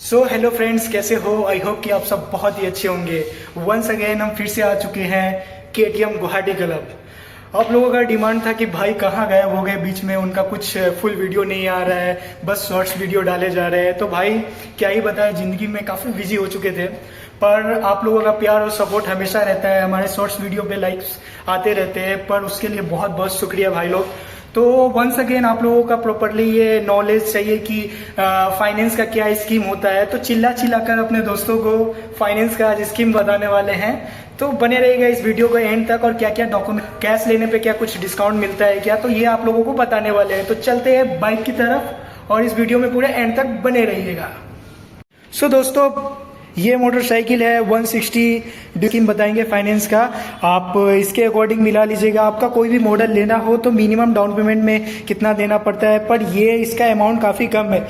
Hello friends, कैसे हो? I hope कि आप सब बहुत ही अच्छे होंगे। वंस अगेन हम फिर से आ चुके हैं केटीएम गुवाहाटी क्लब। आप लोगों का डिमांड था कि भाई कहाँ गायब हो गए, बीच में उनका कुछ फुल वीडियो नहीं आ रहा है, बस शॉर्ट्स वीडियो डाले जा रहे हैं। तो भाई क्या ही बताएं, ज़िंदगी में काफ़ी बिजी हो चुके थे, पर आप लोगों का प्यार और सपोर्ट हमेशा रहता है। हमारे शॉर्ट्स वीडियो पे लाइक्स आते रहते हैं, पर उसके लिए बहुत बहुत शुक्रिया भाई लोग। तो वंस अगेन आप लोगों का प्रॉपरली ये नॉलेज चाहिए कि फाइनेंस का क्या स्कीम होता है, तो चिल्ला चिल्ला कर अपने दोस्तों को फाइनेंस का आज स्कीम बताने वाले हैं। तो बने रहेगा इस वीडियो को एंड तक, और क्या क्या डॉक्यूमेंट, कैश लेने पे क्या कुछ डिस्काउंट मिलता है क्या, तो ये आप लोगों को बताने वाले हैं। तो चलते हैं बाइक की तरफ और इस वीडियो में पूरे एंड तक बने रहिएगा। दोस्तों, ये मोटरसाइकिल है 160 स्कीम बताएंगे फाइनेंस का। आप इसके अकॉर्डिंग मिला लीजिएगा। आपका कोई भी मॉडल लेना हो तो मिनिमम डाउन पेमेंट में कितना देना पड़ता है, पर ये इसका अमाउंट काफ़ी कम है।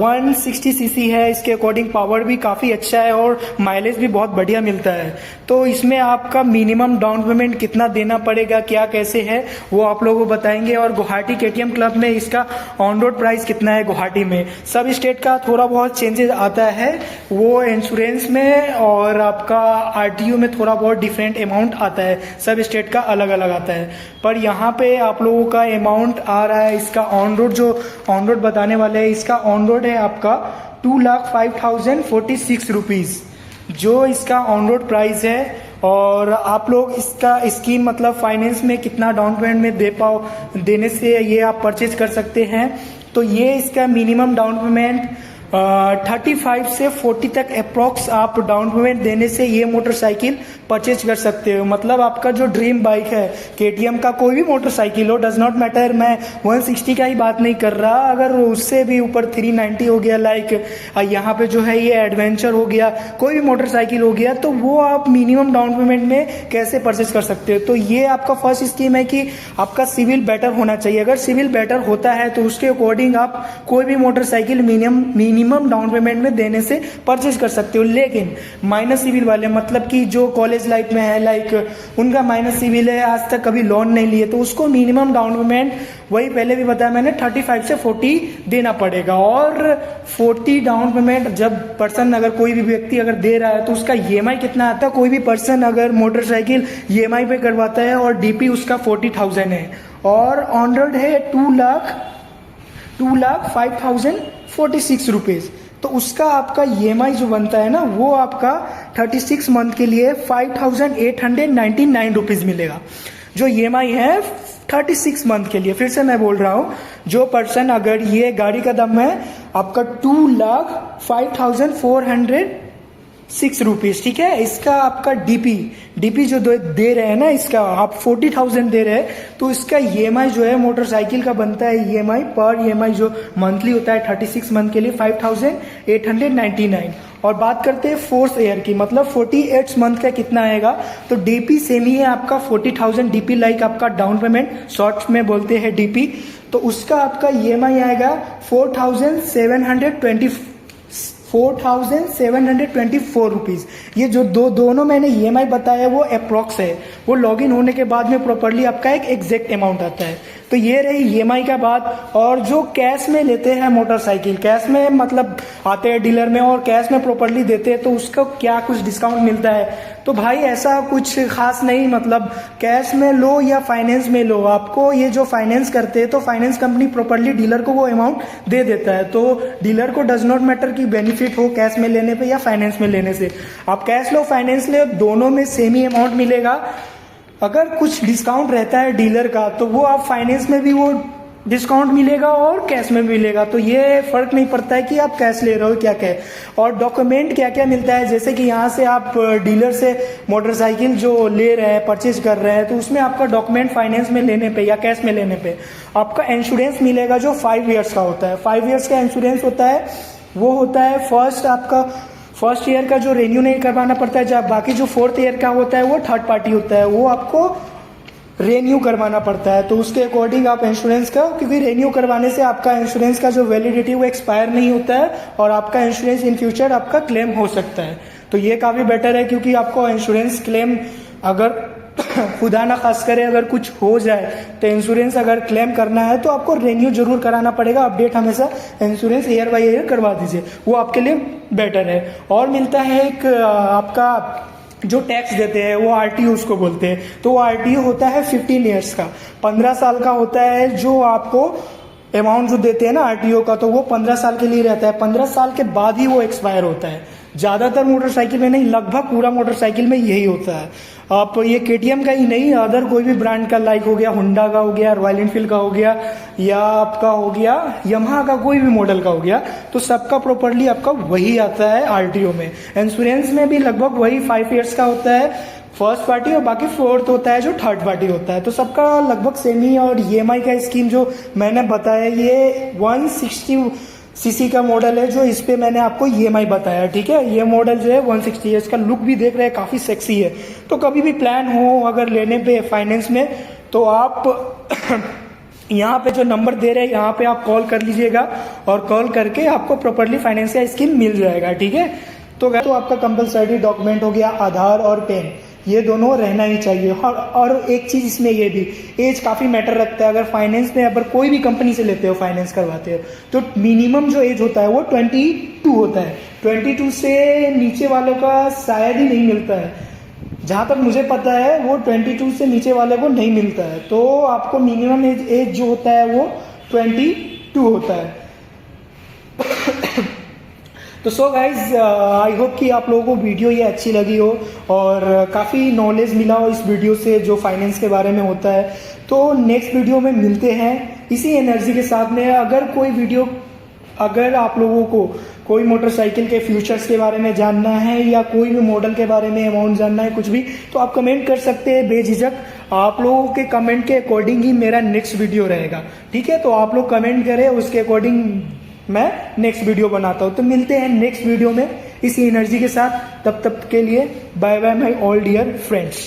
160 सीसी है, इसके अकॉर्डिंग पावर भी काफ़ी अच्छा है और माइलेज भी बहुत बढ़िया मिलता है। तो इसमें आपका मिनिमम डाउन पेमेंट कितना देना पड़ेगा, क्या कैसे है, वो आप लोगों को बताएंगे। और गुवाहाटी केटीएम क्लब में इसका ऑन रोड प्राइस कितना है गुवाहाटी में। सब स्टेट का थोड़ा बहुत चेंजेस आता है, वो इंश्योरेंस में और आपका आरटीयू में थोड़ा बहुत डिफरेंट अमाउंट आता है। सब स्टेट का अलग अलग आता है, पर यहाँ पे आप लोगों का अमाउंट आ रहा है इसका ऑन रोड, जो ऑन रोड बताने वाले हैं। इसका ऑन रोड है आपका 2,05,046 रुपीज़, जो इसका ऑन रोड प्राइस है। और आप लोग इसका स्कीम मतलब फाइनेंस में कितना डाउन पेमेंट में देने से ये आप परचेज कर सकते हैं। तो ये इसका मिनिमम डाउन पेमेंट 35 से 40 तक अप्रॉक्स आप डाउन पेमेंट देने से ये मोटरसाइकिल परचेज कर सकते हो। मतलब आपका जो ड्रीम बाइक है केटीएम का, कोई भी मोटरसाइकिल हो, डज नॉट मैटर, मैं 160 का ही बात नहीं कर रहा, अगर उससे भी ऊपर 390 हो गया, लाइक यहाँ पे जो है ये एडवेंचर हो गया, कोई भी मोटरसाइकिल हो गया, तो वो आप मिनिमम डाउन पेमेंट में कैसे परचेज कर सकते हो। तो ये आपका फर्स्ट स्कीम है कि आपका सिविल बेटर होना चाहिए। अगर सिविल बेटर होता है तो उसके अकॉर्डिंग आप कोई भी मोटरसाइकिल मिनिमम डाउन पेमेंट में देने से परचेज कर सकते हो। लेकिन माइनस सिविल वाले, मतलब कि जो कॉलेज लाइफ में है, लाइक उनका माइनस सिविल है, आज तक कभी लोन नहीं लिए, तो उसको मिनिमम डाउन पेमेंट वही पहले भी बताया मैंने 35 से 40 देना पड़ेगा। और 40 डाउन पेमेंट जब पर्सन, अगर कोई भी व्यक्ति अगर दे रहा है, तो उसका ईएमआई कितना आता है। कोई भी पर्सन अगर मोटरसाइकिल ईएमआई पे करवाता है और डीपी उसका 40,000 है और ऑन रोड है 2,05,046 रुपीज़, तो उसका आपका ईएमआई जो बनता है ना, वो आपका 36 मंथ के लिए 5,899 रुपीज़ मिलेगा, जो ईएमआई है 36 मंथ के लिए। फिर से मैं बोल रहा हूँ, जो पर्सन, अगर ये गाड़ी का दाम है आपका 2,05,406 रुपीज़, ठीक है, इसका आपका डीपी जो दे रहे हैं ना, इसका आप 40,000 दे रहे हैं, तो इसका ईएमआई जो है मोटरसाइकिल का बनता है, ईएमआई पर ईएमआई जो मंथली होता है 36 मंथ के लिए 5,899। और बात करते हैं फोर्थ ईयर की, मतलब 48 मंथ का कितना आएगा, तो डीपी सेम ही है आपका 40,000 डीपी, लाइक आपका डाउन पेमेंट शॉर्ट में बोलते हैं डीपी, तो उसका आपका ईएमआई आएगा 4,724 रुपीज़। ये जो दोनों मैंने ईएमआई बताया वो अप्रॉक्स है, वो लॉगिन होने के बाद में प्रॉपरली आपका एक एग्जैक्ट अमाउंट आता है। तो ये रही ईएमआई का बात। और जो कैश में लेते हैं मोटरसाइकिल, कैश में मतलब आते हैं डीलर में और कैश में प्रॉपरली देते हैं, तो उसका क्या कुछ डिस्काउंट मिलता है। तो भाई ऐसा कुछ खास नहीं, मतलब कैश में लो या फाइनेंस में लो, आपको ये जो फाइनेंस करते हैं तो फाइनेंस कंपनी प्रॉपरली डीलर को वो अमाउंट दे देता है। तो डीलर को डज नॉट मैटर कि बेनिफिट हो कैश में लेने पे या फाइनेंस में लेने से। आप कैश लो फाइनेंस ले, दोनों में सेम ही अमाउंट मिलेगा। अगर कुछ डिस्काउंट रहता है डीलर का, तो वो आप फाइनेंस में भी वो डिस्काउंट मिलेगा और कैश में मिलेगा। तो ये फर्क नहीं पड़ता है कि आप कैश ले रहे हो क्या क्या। और डॉक्यूमेंट क्या क्या मिलता है, जैसे कि यहाँ से आप डीलर से मोटरसाइकिल जो ले रहे हैं, परचेज कर रहे हैं, तो उसमें आपका डॉक्यूमेंट फाइनेंस में लेने पे या कैश में लेने पे आपका इंश्योरेंस मिलेगा, जो 5 ईयर्स का होता है। 5 ईयर्स का इंश्योरेंस होता है, वो होता है फर्स्ट ईयर का जो रेन्यू नहीं करवाना पड़ता है, जब बाकी जो 4th ईयर का होता है वो थर्ड पार्टी होता है, वो आपको रेन्यू करवाना पड़ता है। तो उसके अकॉर्डिंग आप इंश्योरेंस का, क्योंकि रेन्यू करवाने से आपका इंश्योरेंस का जो वैलिडिटी वो एक्सपायर नहीं होता है और आपका इंश्योरेंस इन फ्यूचर आपका क्लेम हो सकता है। तो ये काफ़ी बेटर है, क्योंकि आपको इंश्योरेंस क्लेम अगर खुदा ना खास करे अगर कुछ हो जाए तो इंश्योरेंस अगर क्लेम करना है तो आपको रेन्यू जरूर कराना पड़ेगा। अपडेट हमेशा इंश्योरेंस ईयर बाय ईयर करवा दीजिए, वो आपके लिए बेटर है। और मिलता है एक आपका जो टैक्स देते हैं वो आरटीओ उसको बोलते हैं, तो वो आरटीओ होता है 15 ईयर्स का, 15 साल का होता है। जो आपको अमाउंट जो देते हैं ना आरटीओ का, तो वो 15 साल के लिए रहता है। 15 साल के बाद ही वो एक्सपायर होता है। ज्यादातर मोटरसाइकिल में नहीं, लगभग पूरा मोटरसाइकिल में यही होता है। आप ये केटीएम का ही नहीं, अदर कोई भी ब्रांड का, लाइक हो गया होंडा का, हो गया रॉयल एनफील्ड का, हो गया या आपका हो गया यमहा का, कोई भी मॉडल का हो गया, तो सबका प्रॉपरली आपका वही आता है आरटीओ में। इंश्योरेंस में भी लगभग वही 5 ईयर्स का होता है फर्स्ट पार्टी, और बाकी फोर्थ होता है जो थर्ड पार्टी होता है। तो सबका लगभग सेम ही। और ईएमआई का स्कीम जो मैंने बताया, ये 160 सीसी का मॉडल है, जो इस पे मैंने आपको ईएमआई बताया, ठीक है। ये मॉडल जो है 160 है, इसका लुक भी देख रहे हैं काफी सेक्सी है। तो कभी भी प्लान हो अगर लेने पे फाइनेंस में, तो आप यहाँ पे जो नंबर दे रहे हैं यहाँ पे आप कॉल कर लीजिएगा, और कॉल करके आपको प्रॉपरली फाइनेंस का स्कीम मिल जाएगा, ठीक है। तो आपका कंपलसरी डॉक्यूमेंट हो गया आधार और पेन, ये दोनों रहना ही चाहिए। और एक चीज इसमें ये भी, एज काफी मैटर रखता है। अगर फाइनेंस में अगर कोई भी कंपनी से लेते हो, फाइनेंस करवाते हो, तो मिनिमम जो एज होता है वो 22 होता है। 22 से नीचे वालों का शायद ही नहीं मिलता है, जहां तक मुझे पता है वो 22 से नीचे वाले को नहीं मिलता है। तो आपको मिनिमम एज जो होता है वो 22 होता है। तो सो गाइज, आई होप कि आप लोगों को वीडियो ये अच्छी लगी हो और काफ़ी नॉलेज मिला हो इस वीडियो से जो फाइनेंस के बारे में होता है। तो नेक्स्ट वीडियो में मिलते हैं इसी एनर्जी के साथ में। अगर कोई वीडियो, अगर आप लोगों को कोई मोटरसाइकिल के फ्यूचर्स के बारे में जानना है या कोई भी मॉडल के बारे में अमाउंट जानना है, कुछ भी, तो आप कमेंट कर सकते हैं बेझिझक। आप लोगों के कमेंट के अकॉर्डिंग ही मेरा नेक्स्ट वीडियो रहेगा, ठीक है। तो आप लोग कमेंट करें, उसके अकॉर्डिंग मैं नेक्स्ट वीडियो बनाता हूं। तो मिलते हैं नेक्स्ट वीडियो में इसी एनर्जी के साथ। तब तक के लिए bye bye my all dear friends.